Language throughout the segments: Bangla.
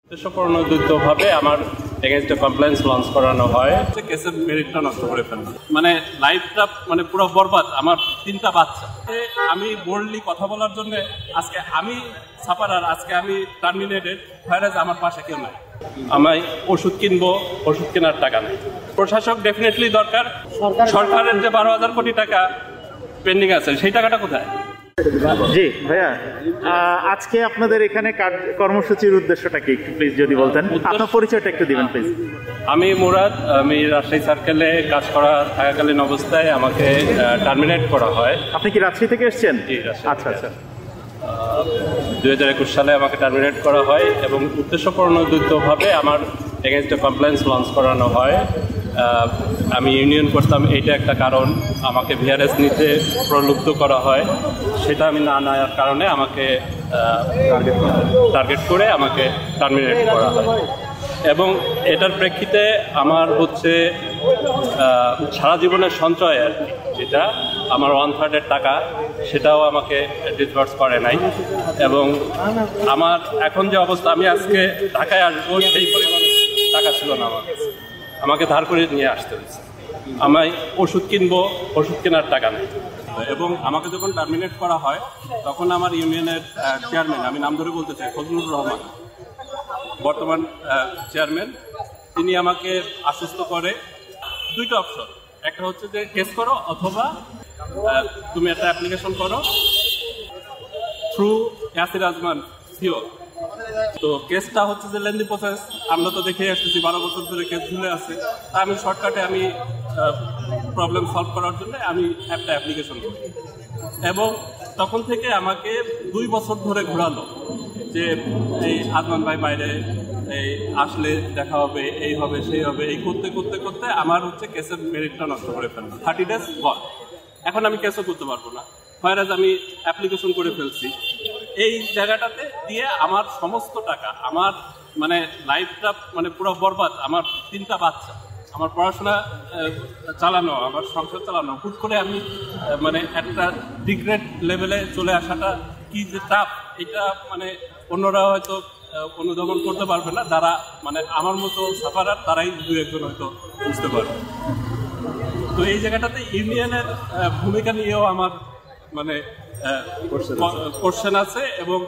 উদ্দেশ্যপ্রণোদিতভাবে আমার এগেইনস্টে কমপ্লেন্স লঞ্চ করানো হয়। কেসের মেরিটটা নষ্ট করে ফেলবে, মানে লাইফটা মানে পুরো বরবাদ। আমার 3টা বাচ্চা, আমি বোল্ডলি কথা বলার জন্য আজকে আমি সাফারার, আজকে আমি টার্মিনেটেড, ভাইরাস আমার পাশে কেউ নাই। আমি ওষুধ কিনবো, ওষুধ কেনার টাকা নেই। প্রশাসক ডেফিনেটলি দরকার। সরকারের যে 12,000 কোটি টাকা পেন্ডিং আছে সেই টাকাটা কোথায়? জি ভাইয়া, আজকে আপনাদের এখানে কর্মসূচির উদ্দেশ্যটা কি একটু প্লিজ যদি বলতেন, আপনার পরিচয়টা একটু দিবেন প্লিজ। আমি মুরাদ, আমি রাজশাহী সার্কেলে কাজ করা থাকাকালীন অবস্থায় আমাকে টার্মিনেট করা হয়। আপনি কি রাজশাহী থেকে এসেছেন? আচ্ছা আচ্ছা। 2021 সালে আমাকে টার্মিনেট করা হয় এবং উদ্দেশ্যপ্রণোদিতভাবে আমার এগেইনস্টে কমপ্লেন্স লঞ্চ করানো হয়। আমি ইউনিয়ন করতাম, এইটা একটা কারণ। আমাকে ভিআরএস নিতে প্রলুব্ধ করা হয়, সেটা আমি না নেওয়ার কারণে আমাকে টার্গেট করে আমাকে টার্মিনেট করা হয়। এবং এটার প্রেক্ষিতে আমার হচ্ছে সারা জীবনের সঞ্চয় আর কি, যেটা আমার 1/3 টাকা, সেটাও আমাকে ডিসবার্স করে নাই। এবং আমার এখন যে অবস্থা, আমি আজকে ঢাকায় আসবো, সেই পরিমাণ টাকা ছিল না আমার কাছে, আমাকে ধার করে নিয়ে আসতে হয়েছে। আমি ওষুধ কিনবো, ওষুধ কেনার টাকা নেই। এবং আমাকে যখন টার্মিনেট করা হয় তখন আমার ইউনিয়নের চেয়ারম্যান, আমি নাম ধরে বলতে চাই, ফজলুর রহমান, বর্তমান চেয়ারম্যান, তিনি আমাকে আশ্বস্ত করে 2টা অপশন। একটা হচ্ছে যে কেস করো, অথবা তুমি একটা অ্যাপ্লিকেশন করো থ্রু ইয়াসির আজমান সিও। তো কেসটা হচ্ছে যে লেন্দি প্রসেস, আমরা তো দেখে আসতেছি 12 বছর ধরে কেস ঝুলে আছে। তা আমি শর্টকাটে আমি প্রবলেম সলভ করার জন্য আমি একটা অ্যাপ্লিকেশন করি। এবং তখন থেকে আমাকে 2 বছর ধরে ঘোরালো যে এই আজমান ভাই বাইরে, এই আসলে দেখা হবে, এই হবে, সেই হবে, এই করতে করতে করতে আমার হচ্ছে কেসের মেরিটটা নষ্ট করে ফেললো। 30 ডেজ গল। এখন আমি কেসও করতে পারবো না, ভাইরাস আমি অ্যাপ্লিকেশন করে ফেলছি। এই জায়গাটাতে দিয়ে আমার সমস্ত টাকা, আমার মানে লাইফটা মানে পুরো বরবাদ। আমার 3টা বাচ্চা, আমার পড়াশোনা চালানো, আমার সংসার চালানো, হুট করে আমি মানে একটা ডিগ্রেড লেভেলে চলে আসাটা কি যে টাফ, এটা মানে অন্যরা হয়তো অনুধাবন করতে পারবে না। যারা মানে আমার মতো সাফারার, তারাই 2-1 হয়তো বুঝতে পারবে। তো এই জায়গাটাতে ইউনিয়নের ভূমিকা নিয়েও আমার মানে কোশ্চেন আছে। এবং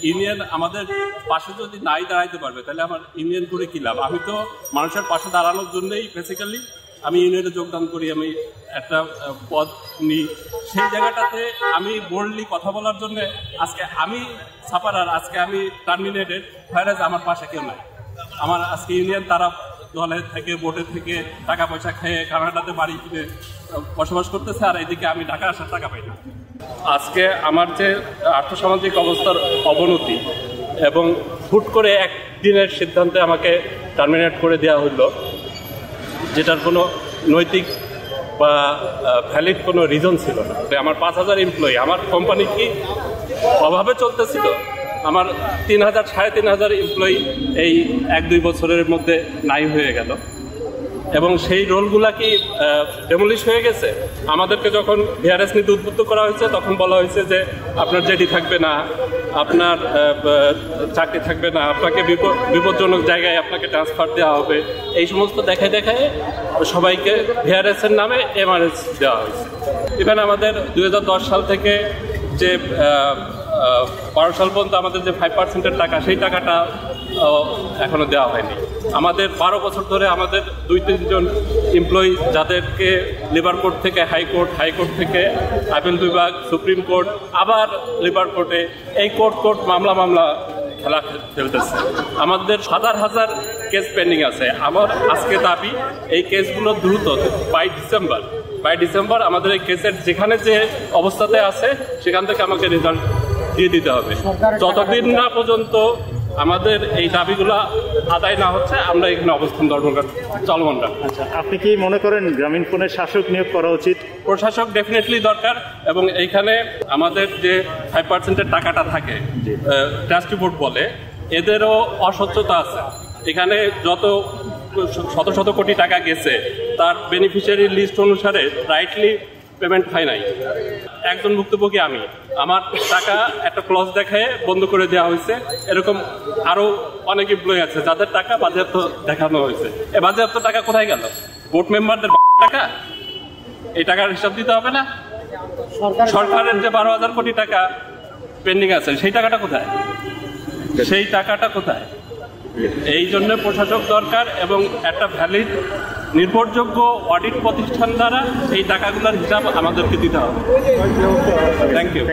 ইউনিয়ন আমাদের পাশে যদি নাই দাঁড়াইতে পারবে, তাহলে আমার ইউনিয়ন করে কি লাভ? আমি তো মানুষের পাশে দাঁড়ানোর জন্যই বেসিক্যালি আমি ইউনিয়নে যোগদান করি, আমি একটা পদ নিই। সেই জায়গাটাতে আমি বোল্ডলি কথা বলার জন্য আজকে আমি সাফারার, আজকে আমি টার্মিনেটেড, ভাইরাস আমার পাশে কেউ নাই। আমার আজকে ইউনিয়ন তারা দলে থেকে, বোর্ডে থেকে টাকা পয়সা খেয়ে কানাডাতে বাড়ি কিনে বসবাস করতেছে, আর এদিকে আমি ঢাকা আসার টাকা পাই না। আজকে আমার যে আর্থসামাজিক অবস্থার অবনতি এবং হুট করে একদিনের সিদ্ধান্তে আমাকে টার্মিনেট করে দেওয়া হলো, যেটার কোনো নৈতিক বা ভ্যালিড কোনো রিজন ছিল না। আমার 5,000 এমপ্লয়ি, আমার কোম্পানি কি অভাবে চলতেছিল? আমার 3,000 সাড়ে 3,000 এমপ্লয়ি এই 1-2 বছরের মধ্যে নাই হয়ে গেল। এবং সেই রোলগুলা কি ডেমোলিশ হয়ে গেছে? আমাদেরকে যখন ভিআরএস নিতে উদ্বুদ্ধ করা হয়েছে, তখন বলা হয়েছে যে আপনার জেডি থাকবে না, আপনার চাকরি থাকবে না, আপনাকে বিপজ্জনক জায়গায় আপনাকে ট্রান্সফার দেওয়া হবে। এই সমস্ত দেখায় দেখায় সবাইকে ভিআরএসের নামে এমআরএস দেওয়া হয়েছে। ইভেন আমাদের 2010 সাল থেকে যে 12 সাল পর্যন্ত আমাদের যে 5% টাকা, সেই টাকাটা এখনো দেওয়া হয়নি। আমাদের 12 বছর ধরে আমাদের 2-3 জন এমপ্লয়ি, যাদেরকে লেবার কোর্ট থেকে হাইকোর্ট থেকে আপিল বিভাগ, সুপ্রিম কোর্ট, আবার লেবার কোর্টে, এই কোর্ট মামলা খেলা খেলতেছে। আমাদের হাজার কেস পেন্ডিং আছে। আমার আজকে দাবি, এই কেসগুলো দ্রুত বাই ডিসেম্বর আমাদের এই কেসের যেখানে যে অবস্থাতে আছে সেখান থেকে আমাকে রেজাল্ট দিয়ে দিতে হবে। যতদিন না পর্যন্ত আমাদের এই দাবিগুলো আদায় না হচ্ছে, আমরা এখানে অবস্থান চলমান রাখবো। আচ্ছা, আপনি কি মনে করেন গ্রামীণ ফোনের শাসক নিয়োগ করা উচিত? প্রশাসক ডেফিনেটলি দরকার। এবং এইখানে আমাদের যে 5% টাকাটা থাকে, ট্রাস্টি বোর্ড বলে, এদেরও অস্বচ্ছতা আছে। এখানে যত শত কোটি টাকা গেছে, তার বেনিফিশিয়ারি লিস্ট অনুসারে রাইটলি পেমেন্ট হয় নাই। একজন ভুক্তভোগী আমি, আমার টাকা একটা ক্লজ দেখায় বন্ধ করে দেওয়া হয়েছে। এরকম আরো অনেক এমপ্লয়ি আছে যাদের টাকা বাজেয়াপ্ত দেখানো হয়েছে। এই বাজেয়াপ্ত টাকা কোথায় গেল? বোর্ড মেম্বারদের টাকা, এই টাকার হিসাব দিতে হবে না? সরকারের যে 12,000 কোটি টাকা পেন্ডিং আছে সেই টাকাটা কোথায়? সেই টাকাটা কোথায়? এই জন্য প্রশাসক দরকার এবং একটা ভ্যালিড নির্ভরযোগ্য অডিট প্রতিষ্ঠান দ্বারা এই টাকাগুলোর হিসাব আমাদেরকে দিতে হবে। Thank you.